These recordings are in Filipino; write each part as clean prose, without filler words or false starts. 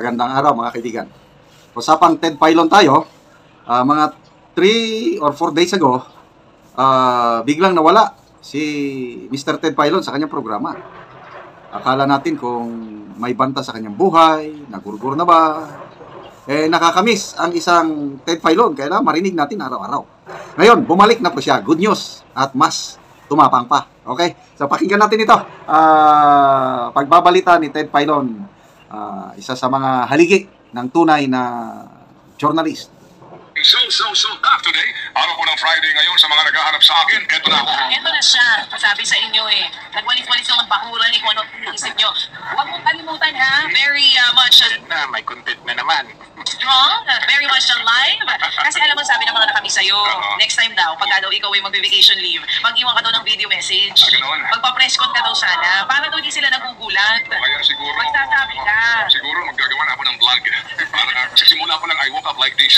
Magandang araw mga kaibigan. Usapang Ted Filon tayo. Mga 3 or 4 days ago, biglang nawala si Mr. Ted Filon sa kanyang programa. Akala natin kung may banta sa kanyang buhay, nagurgur na ba. Nakakamiss ang isang Ted Filon, kaya marinig natin araw-araw. Ngayon, bumalik na po siya. Good news at mas tumapang pa. Okay? So pakinggan natin ito. Pagbabalita ni Ted Filon, isa sa mga haligi ng tunay na journalist. So tough today. Araw po ng Friday ngayon sa mga naghahanap sa akin. Eto na ako. Eto na siya. Sabi sa inyo nagwalis-walis ng magbakuran kung ano iisip nyo. Huwag mong kalimutan ha. Very much May content na naman. strong, very much alive. Kasi alam mo, sabi ng mga nakami sa'yo, next time daw, pagka daw ikaw ay mag-vacation leave, mag-iwan ka daw ng video message. Ganoon. Magpa-press con ka daw sana, para daw hindi sila nagugulat. Kaya siguro, Magsasabi ka. siguro maggagawa na ako ng vlog. Para sa simula pa lang, I woke up like this.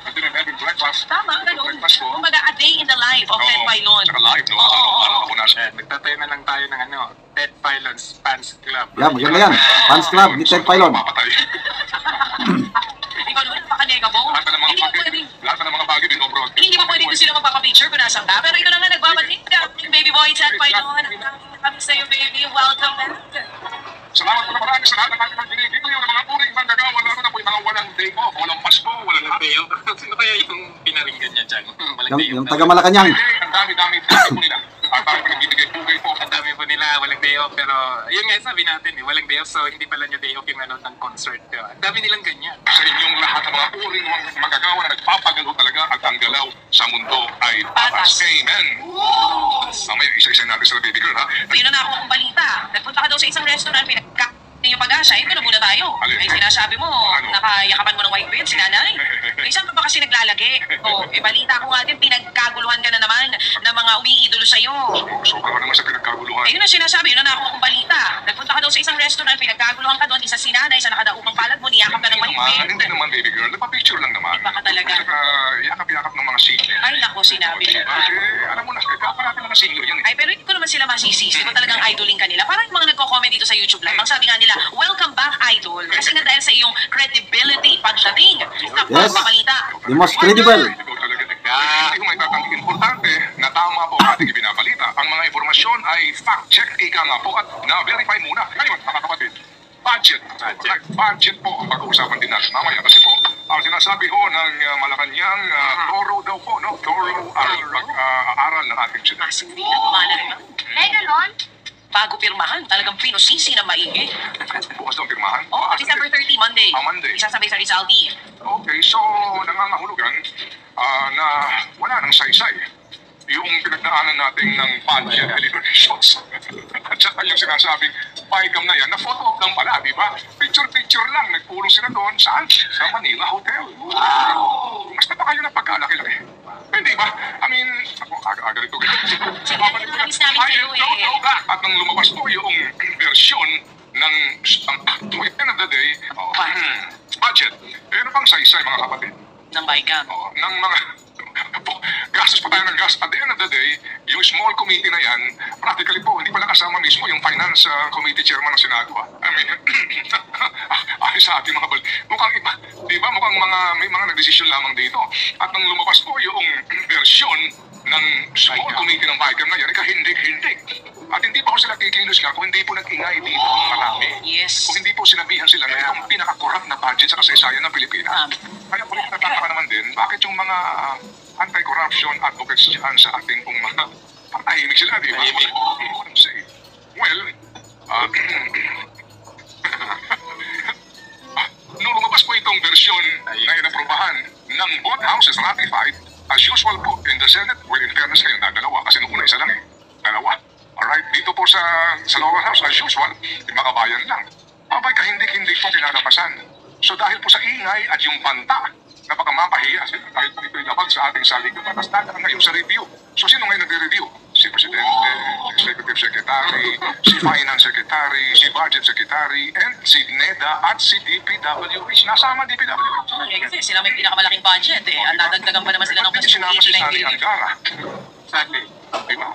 And then I'm having breakfast. Tama, ganun. Breakfast ko. Kumbaga, a day in the life of Ted Filon. Saka live, no? Araw-araw ako nasa. Nagtatayo na lang tayo ng Ted Filon's Fans Club. Yan, maganda yan. Fans Club ni Ted Filon. Papatay. Ikaw naman, napaka-negabo. Lahat ng mga Hindi mo bagay, pwedeng lahat ng mga bagay din overall. Hindi mo pwede kung sila magpapapicture kung nasan ka. Pero ikaw na nga nagbabalik ka. Baby boy, Ted Filon. Kami sa'yo, baby. Welcome back. Salamat po na marami sa lahat ng ating nagbinigay ng mga puring manggagawa. Lalo na po yung mga walang day off, walang Pasko, walang Walang day off. Sino kaya yung pinaringgan niya dyan? Walang day off. Yung taga Malacanang. Ang dami po nila. Ang dami po nagbibigay pugay po. Ang dami po nila, walang day off. Pero yun nga sabi natin, walang day off. So hindi pala niya day off yung ng concert. Ang dami nilang ganyan. Sa inyong lahat ng mga puring manggagawa na nagpapagalo talaga at ang galaw sa mundo ay patas. Amen. Mamaya isa-isa natin sa baby girl, ha? Yun na ako kung balita. Nagpunta ka daw sa isang restaurant, pinagkakain yung pag-asa. Ito na muna tayo. Alin? Ay sinasabi mo, Ano? nakayakapan mo ng white beard, si nanay. Eh, saan ka ba kasi naglalagi? Balita ko nga din, pinagkaguluhan ka na naman ng mga umiidolo sa'yo. Sobra ka naman sa pinagkaguluhan. Yun na sinasabi, yun na ako kung balita. Nagpunta ka daw sa isang restaurant, pinagkaguluhan ka doon, isa si nanay, sa nakadaupang palag mo, niyakap ka ng white beard. Hindi naman, baby girl. Nagpa-picture lang naman. Iba ka talaga. Saka yakap-yakap ng mga senior. Ay, nako, sinabi mo pa. Alam mo na, kakaparati ng mga senior yan. Ay, pero hindi ko naman sila masisisi kung talagang idoling ka nila. Parang yung mga nagko-comment dito sa YouTube live, ang sabi nga nila, welcome back, idol. Kasi nga dahil sa iyong credibility, pagdating sa Yes. pagbabalita. The most credible. Ikaw talaga. Hindi ko may tatanggi. Importante na tama po ating ibinabalita. Ang mga informasyon ay fact-check ika nga po at na-verify muna. Ngayon, mga kapatid, budget. Budget po ang pag-uusapan din natin mamaya. Kasi po, ang sinasabi ho ng Malacanang, thorough daw po, no? Thorough pag-aaral ng ating sila. Hindi na kumalan naman. Megalon? Bago pirmahan, talagang pinosisi na maigi. Bukas daw ang pirmahan. Oh, December 30, Monday. Monday. Isasabay sa Rizal D. Okay, so nangangahulugan na wala nang saysay. Yung pinagdaanan natin ng budget deliberations. At saka yung sinasabing bycam na yan, na photo op lang pala, di ba? Picture lang, nagpulong sila doon. Saan? Sa Manila Hotel. Wow! Mas na pa kayo ng pagkalaki-laki. Hindi ba? I mean, ako, aga-aga rito. Sige, nakakamiss namin kayo At nang lumabas po yung version ng, to the end of the day, budget. Ano pang saysay mga kapatid? Ng Baikam. Ng mga gastos pa tayo ng gastos. At the end of the day, yung small committee na yan, practically po, hindi pala kasama mismo yung finance committee chairman ng Senado. I mean, ay sa ating mga mukhang iba, di ba? Mukhang may mga nagdesisyon lamang dito. At nang lumabas po yung version ng small committee ng BICAM na yan, kahindig-hindig. At hindi pa ko sila kikilos ka kung hindi po nag-ingay dito ng marami. Yes. Kung hindi po sinabihan sila na itong pinaka-corrupt na budget sa kasaysayan ng Pilipinas. Kaya po rin natataka naman din, bakit yung mga anti-corruption advocates dyan sa ating pong mga patahimik sila, di ba? Well, nung lumabas po itong version na inaprobahan ng both houses ratified, as usual po, in the Senate, well, in fairness kayo, dalawa, kasi nung una isa lang dalawa. Alright, dito po sa lower house, as usual, yung mga bayan lang. Abay, kahindik-hindik po kinalabasan. So dahil po sa ingay at yung banta, napakamapahiya dahil po ito'y labag sa ating salikutan. Tapos dadaan ngayon sa review. So sino ngayon nagre-review? Si Presidente, Executive Secretary, si Finance Secretary, si Budget Secretary, and si NEDA at si DPWH. Nasama DPWH. Kasi sila may pinakamalaking budget Ang dadagdagan pa naman sila ng Bakit sinama si Sani Angara? Exactly. Diba?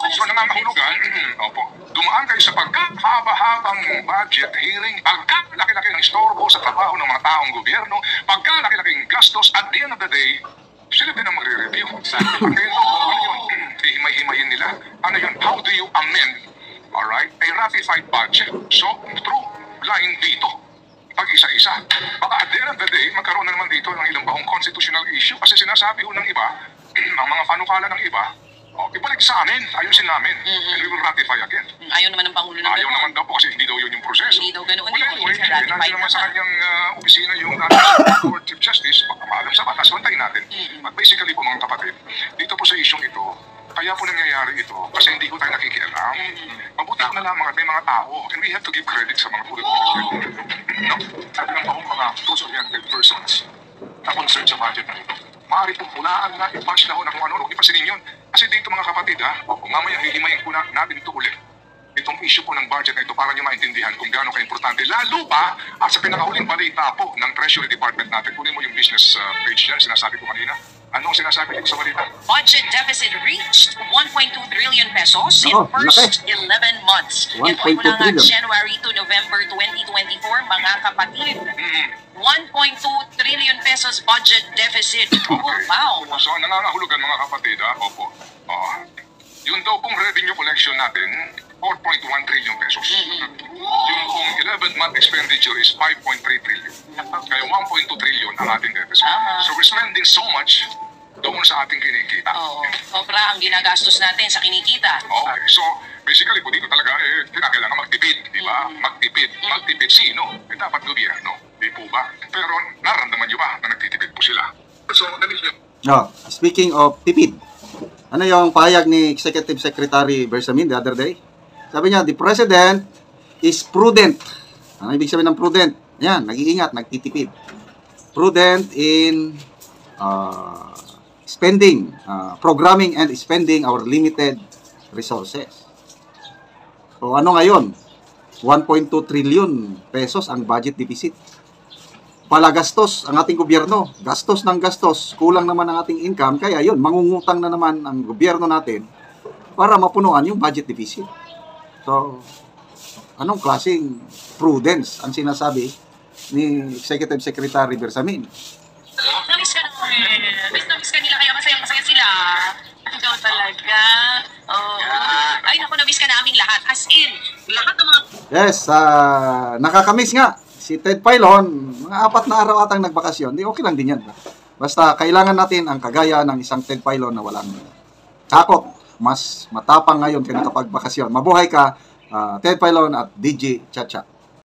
So nangangahulugan, opo, dumaan kayo sa pagkahaba-habang budget hearing, pagkalaki-laki ng istorbo sa trabaho ng mga taong gobyerno, pagkalaki-laking gastos, at the end of the day, sila din ang magre-review. Kaya ano yun? Hihimay-himayin nila. Ano yun? How do you amend, alright, a ratified budget? So, through line dito, pag isa-isa. Baka at the end of the day, magkaroon na naman dito ng ilang bahong constitutional issue kasi sinasabi ho ng iba, ang mga panukala ng iba, ibalik sa amin, ayusin namin, and we will ratify again. Ayaw naman ng Pangulo ng Ayaw ganun. naman daw po kasi hindi daw yun yung proseso. Hindi daw ganun Well, yun. anyway, Ratified nandiyan naman sa na. kanyang opisina yung Supreme Court Chief Justice, maalam sa batas, bantayin natin. At basically po mga kapatid, dito po sa isyong ito, kaya po nangyayari ito kasi hindi ko tayo nakikialam. Mabuti na lamang at may mga tao, and we have to give credit sa mga political. No? Sabi lang po mga close-oriented persons na concerned sa budget na ito. Maaari pong pulaan na, i-bash na ho na kung ano, huwag ipasinin yun. Kasi dito mga kapatid mamaya hihimayin po natin ito ulit. Itong issue po ng budget na ito para nyo maintindihan kung gaano ka-importante. Lalo pa at sa pinakahuling balita po ng Treasury Department natin. Kunin mo yung business page yan, sinasabi ko kanina. Anong sinasabi dito sa balita? Budget deficit reached 1.2 trillion pesos in Oh, first 11 months. Yan po ay 1.2 mula nga trillion. January to November 2024, mga kapatid. 1.2 trillion pesos budget deficit. Oh, wow. So, nangangahulugan mga kapatid, opo. Yun daw pong revenue collection natin, 4.1 trillion pesos. Yung pong 11-month expenditure is 5.3 trillion. Kaya 1.2 trillion ang ating deficit. Tama. So, we're spending so much doon sa ating kinikita. Oo. Sobra ang ginagastos natin sa kinikita. Okay, so basically po dito talaga kailangan magtipid, di ba? Magtipid. Magtipid sino? Dapat gobyerno, di po ba? Pero naramdaman nyo ba na nagtitipid po sila? So, nabis nyo. Speaking of tipid, ano yung pahayag ni Executive Secretary Bersamin the other day? Sabi niya, the President is prudent. Ano ibig sabihin ng prudent? Yan, nag-iingat, nagtitipid. Prudent in spending, programming and spending our limited resources. So ano ngayon? 1.2 trillion pesos ang budget deficit. Palagastos ang ating gobyerno. Gastos ng gastos. Kulang naman ang ating income. Kaya yun, mangungutang na naman ang gobyerno natin para mapunuan yung budget deficit. So, anong klaseng prudence ang sinasabi ni Executive Secretary Bersamin? Namiss ka namin. Namiss ka nila kaya masayang-masaya sila. Ikaw talaga. Oh. Ay, naku, namiss ka namin lahat. As in, lahat ng mga... Yes, nakakamiss nga. Si Ted Filon, mga 4 na araw atang nagbakasyon. Di okay lang din yan. Basta kailangan natin ang kagaya ng isang Ted Filon na walang takot. Mas matapang ngayon kaya nakapagbakasyon. Mabuhay ka, Ted Filon at DJ Chacha.